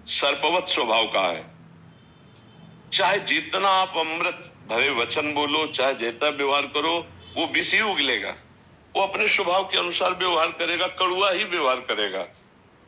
सर्पवत स्वभाव का है। चाहे जितना आप अमृत भरे वचन बोलो, चाहे जितना व्यवहार करो, वो विष ही उगलेगा। वो अपने स्वभाव के अनुसार व्यवहार करेगा, कड़ुआ ही व्यवहार करेगा।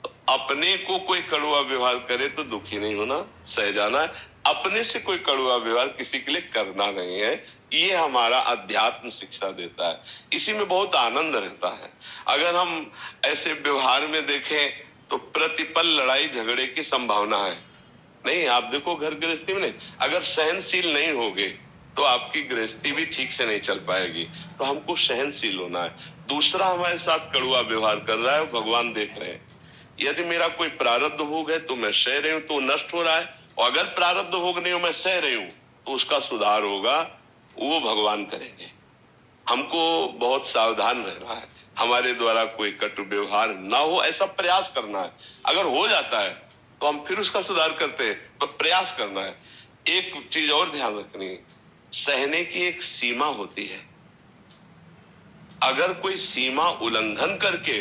तो अपने को कोई कड़ुआ व्यवहार करे तो दुखी नहीं होना, सह जाना है। अपने से कोई कड़ुआ व्यवहार किसी के लिए करना नहीं है। ये हमारा अध्यात्म शिक्षा देता है। इसी में बहुत आनंद रहता है। अगर हम ऐसे व्यवहार में देखें तो प्रतिपल लड़ाई झगड़े की संभावना है। नहीं, आप देखो घर गृहस्थी में नहीं, अगर सहनशील नहीं होगे तो आपकी गृहस्थी भी ठीक से नहीं चल पाएगी। तो हमको सहनशील होना है। दूसरा हमारे साथ कड़ुआ व्यवहार कर रहा है, भगवान देख रहे हैं। यदि मेरा कोई प्रारब्ध भोग है तो मैं सह रही हूं तो नष्ट हो रहा है, और अगर प्रारब्ध भोग नहीं हो, मैं सह रही हूं तो उसका सुधार होगा, वो भगवान करेंगे। हमको बहुत सावधान रहना है, हमारे द्वारा कोई कटु व्यवहार ना हो, ऐसा प्रयास करना है। अगर हो जाता है तो हम फिर उसका सुधार करते हैं, तो प्रयास करना है। एक चीज और ध्यान रखनी है, सहने की एक सीमा होती है। अगर कोई सीमा उल्लंघन करके,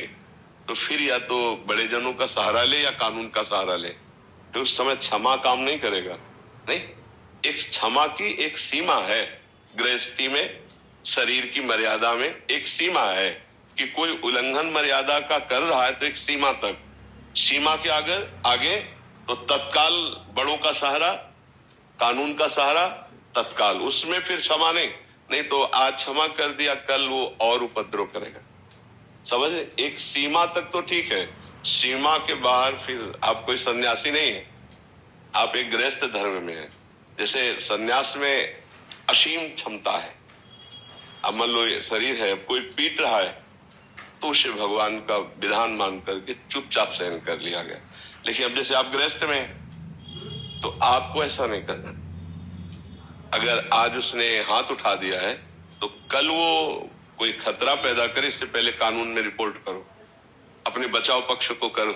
तो फिर या तो बड़े जनों का सहारा ले या कानून का सहारा ले, तो उस समय क्षमा काम नहीं करेगा। नहीं, एक क्षमा की एक सीमा है। गृहस्थी में, शरीर की मर्यादा में एक सीमा है कि कोई उल्लंघन मर्यादा का कर रहा है तो एक सीमा तक, सीमा के आगे तो तत्काल बड़ों का सहारा, कानून का सहारा तत्काल, उसमें फिर क्षमा नहीं तो आज क्षमा कर दिया, कल वो और उपद्रव करेगा। समझ, एक सीमा तक तो ठीक है, सीमा के बाहर फिर आप कोई सन्यासी नहीं है, आप एक गृहस्थ धर्म में है। जैसे सन्यास में असीम क्षमता है। अब मान लो ये शरीर है, कोई पीट रहा है तो उसे भगवान का विधान मान करके चुपचाप सहन कर लिया गया। लेकिन अब जैसे आप गृहस्थ में हैं, तो आपको ऐसा नहीं करना। अगर आज उसने हाथ उठा दिया है तो कल वो कोई खतरा पैदा करे, इससे पहले कानून में रिपोर्ट करो, अपने बचाव पक्ष को करो,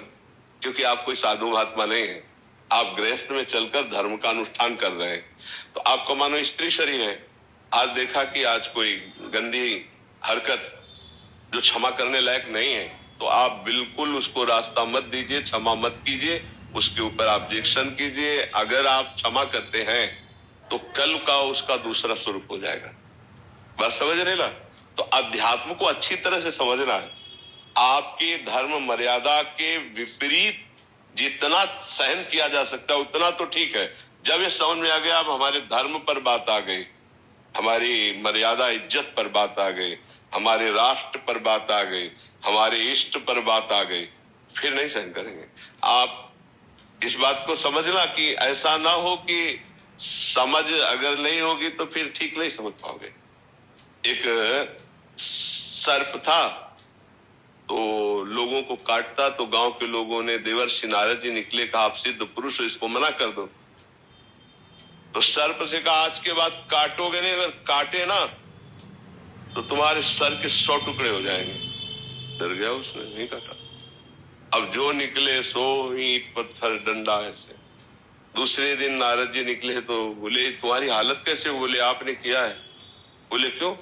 क्योंकि आप कोई साधु महात्मा नहीं है, आप गृहस्थ में चलकर धर्म का अनुष्ठान कर रहे हैं। तो आपको मानो स्त्री शरीर है, आज देखा कि आज कोई गंदी हरकत जो क्षमा करने लायक नहीं है, तो आप बिल्कुल उसको रास्ता मत दीजिए, क्षमा मत कीजिए, उसके ऊपर ऑब्जेक्शन कीजिए। अगर आप क्षमा करते हैं तो कल का उसका दूसरा स्वरूप हो जाएगा। बात समझ रहे ना? तो अध्यात्म को अच्छी तरह से समझना है। आपके धर्म मर्यादा के विपरीत जितना सहन किया जा सकता है उतना तो ठीक है। जब ये समझ में आ गया, अब हमारे धर्म पर बात आ गई, हमारी मर्यादा इज्जत पर बात आ गई, हमारे राष्ट्र पर बात आ गई, हमारे इष्ट पर बात आ गई, फिर नहीं सहन करेंगे। आप इस बात को समझना कि ऐसा ना हो कि समझ अगर नहीं होगी तो फिर ठीक नहीं समझ पाओगे। एक सर्प था तो लोगों को काटता, तो गांव के लोगों ने देवर्षि नारद जी निकले, कहा आप सिद्ध पुरुष हो, इसको मना कर दो। तो सर्प से कहा आज के बाद काटोगे नहीं, अगर काटे ना तो तुम्हारे सर के 100 टुकड़े हो जाएंगे। डर गया, उसने नहीं काटा। अब जो निकले सो ईंट पत्थर डंडा ऐसे। दूसरे दिन नारद जी निकले तो बोले तुम्हारी हालत कैसे? बोले आपने किया है। बोले क्यों?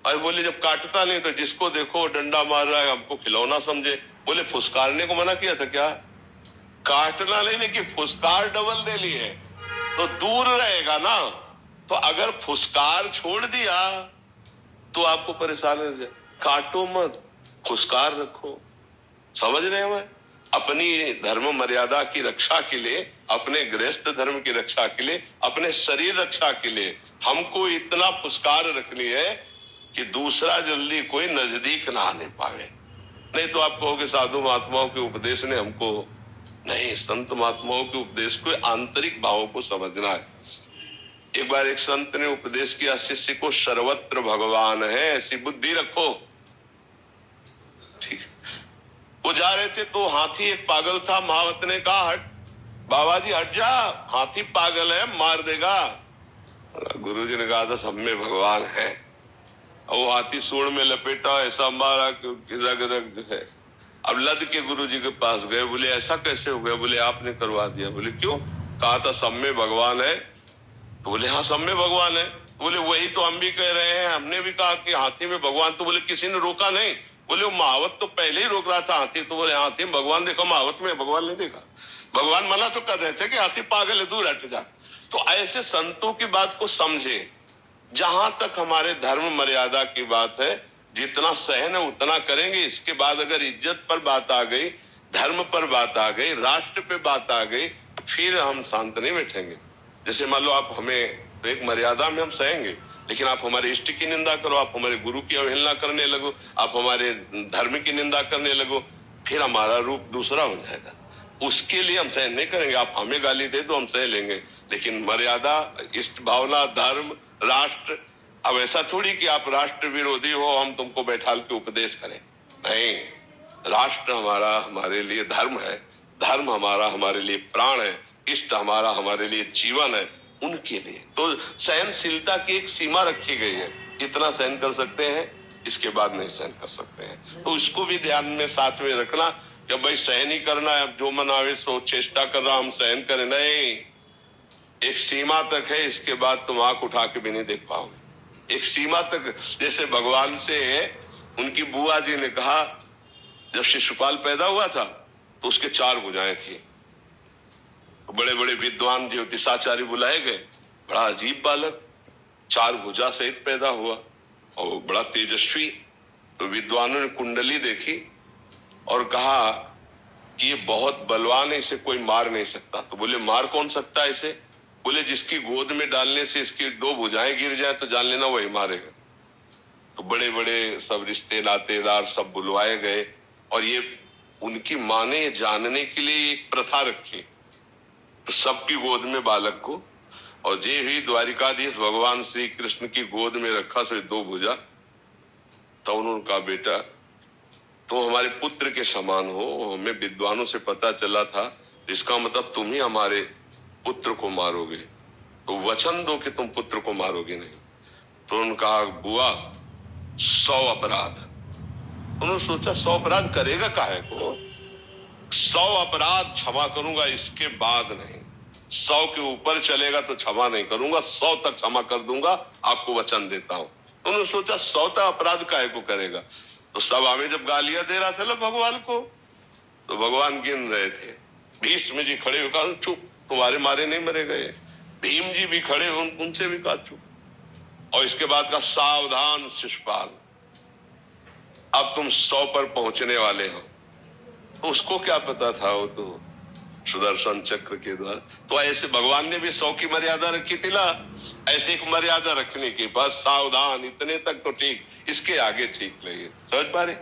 अरे बोले जब काटता नहीं तो जिसको देखो डंडा मार रहा है, हमको खिलौना समझे। बोले फुसकारने को मना किया था क्या? काटना नहीं, लेकिन फुसकार डबल दे लिए तो दूर रहेगा ना। तो अगर फुसकार छोड़ दिया तो आपको परेशानी हो जाए। काटो मत, फुसकार रखो। समझ रहे हैं? अपनी धर्म मर्यादा की रक्षा के लिए, अपने गृहस्थ धर्म की रक्षा के लिए, अपने शरीर रक्षा के लिए हमको इतना फुसकार रखनी है कि दूसरा जल्दी कोई नजदीक ना आने पावे। नहीं तो आप कहोगे साधु महात्माओं के उपदेश ने हमको, नहीं, संत महात्माओं के उपदेश को आंतरिक भावों को समझना है। एक बार एक संत ने उपदेश किया शिष्य को, सर्वत्र भगवान है, ऐसी बुद्धि रखो। ठीक। वो जा रहे थे तो हाथी एक पागल था। महावत ने कहा हट बाबा जी हट जा, हाथी पागल है, मार देगा। गुरुजी ने कहा था सब में भगवान है। वो हाथी सूंड में लपेटा, ऐसा मारा कि रग रग जो है। अब लद के गुरुजी के पास गए, बोले ऐसा कैसे हो गया? बोले आपने करवा दिया। बोले क्यों? कहा था सब में भगवान है। तो बोले हाँ सब में भगवान है। तो बोले वही तो हम भी कह रहे हैं, हमने भी कहा कि हाथी में भगवान। तो बोले किसी ने रोका नहीं। बोले वो महावत तो पहले ही रोक रहा था हाथी। तो बोले हाथी में भगवान देखा, महावत में भगवान नहीं देखा। भगवान मना तो कर रहे थे कि हाथी पागल है, दूर हट जा। तो ऐसे संतों की बात को समझे। जहां तक हमारे धर्म मर्यादा की बात है, जितना सहन है उतना करेंगे। इसके बाद अगर इज्जत पर बात आ गई, धर्म पर बात आ गई, राष्ट्र पे बात आ गई, फिर हम शांत नहीं बैठेंगे। जैसे मान लो आप हमें, तो एक मर्यादा में हम सहेंगे, लेकिन आप हमारे इष्ट की निंदा करो, आप हमारे गुरु की अवहेलना करने लगो, आप हमारे धर्म की निंदा करने लगो, फिर हमारा रूप दूसरा हो जाएगा। उसके लिए हम सहन नहीं करेंगे। आप हमें गाली दे दो, हम सह लेंगे, लेकिन मर्यादा, इष्ट भावना, धर्म, राष्ट्र, अब ऐसा थोड़ी कि आप राष्ट्र विरोधी हो, हम तुमको बैठाल के उपदेश करें। नहीं, राष्ट्र हमारा हमारे लिए धर्म है, धर्म हमारा हमारे लिए प्राण है, इष्ट हमारा हमारे लिए जीवन है। उनके लिए तो सहनशीलता की एक सीमा रखी गई है। इतना सहन कर सकते हैं, इसके बाद नहीं सहन कर सकते हैं। तो इसको भी ध्यान में साथ में रखना कि भाई सहन ही करना है, जो मन आवे सो चेष्टा कर रहा हम सहन करें, नहीं। एक सीमा तक है, इसके बाद तुम आंख उठा के भी नहीं देख पाओगे। एक सीमा तक, जैसे भगवान से उनकी बुआ जी ने कहा, जब शिशुपाल पैदा हुआ था तो उसके 4 भुजाएं थी। बड़े बड़े विद्वान ज्योतिषाचार्य बुलाए गए, बड़ा अजीब बालक 4 भुजा सहित पैदा हुआ और बड़ा तेजस्वी। तो विद्वानों ने कुंडली देखी और कहा कि ये बहुत बलवान है, इसे कोई मार नहीं सकता। तो बोले मार कौन सकता है इसे? बोले जिसकी गोद में डालने से इसकी 2 भुजाएं गिर जाए तो जान लेना वही मारेगा। तो बड़े बड़े सब रिश्ते नातेदार सब बुलवाए गए और ये उनकी माँ ने जानने के लिए एक प्रथा रखी, तो सबकी गोद में बालक को, और जे ही द्वारिकाधीश भगवान श्री कृष्ण की गोद में रखा सो 2 भुजा। तो उन्होंने कहा बेटा तो हमारे पुत्र के समान हो, हमें विद्वानों से पता चला था, इसका मतलब तुम ही हमारे पुत्र को मारोगे, तो वचन दो कि तुम पुत्र को मारोगे नहीं। तो उन्होंने कहा बुआ 100 अपराध। उन्होंने सोचा 100 अपराध करेगा काहे को, 100 अपराध क्षमा करूंगा, इसके बाद नहीं। 100 के ऊपर चलेगा तो क्षमा नहीं करूंगा, 100 तक क्षमा कर दूंगा, आपको वचन देता हूं। उन्होंने सोचा 100 तक अपराध काहे को करेगा। तो सभा में जब गालियां दे रहा था ना भगवान को, तो भगवान गिन रहे थे। भीष्म जी खड़े हो कहा चुप, तुम्हारे मारे नहीं मरे गए। भीम जी भी खड़े हो, उनसे भी कहा चुप। और इसके बाद का सावधान शिशुपाल, अब तुम 100 पर पहुंचने वाले हो। तो उसको क्या पता था, वो तो सुदर्शन चक्र के द्वारा। तो ऐसे भगवान ने भी 100 की मर्यादा रखी थी ना, ऐसे एक मर्यादा रखने की, बस सावधान, इतने तक तो ठीक, इसके आगे ठीक नहीं है। समझ पा रहे?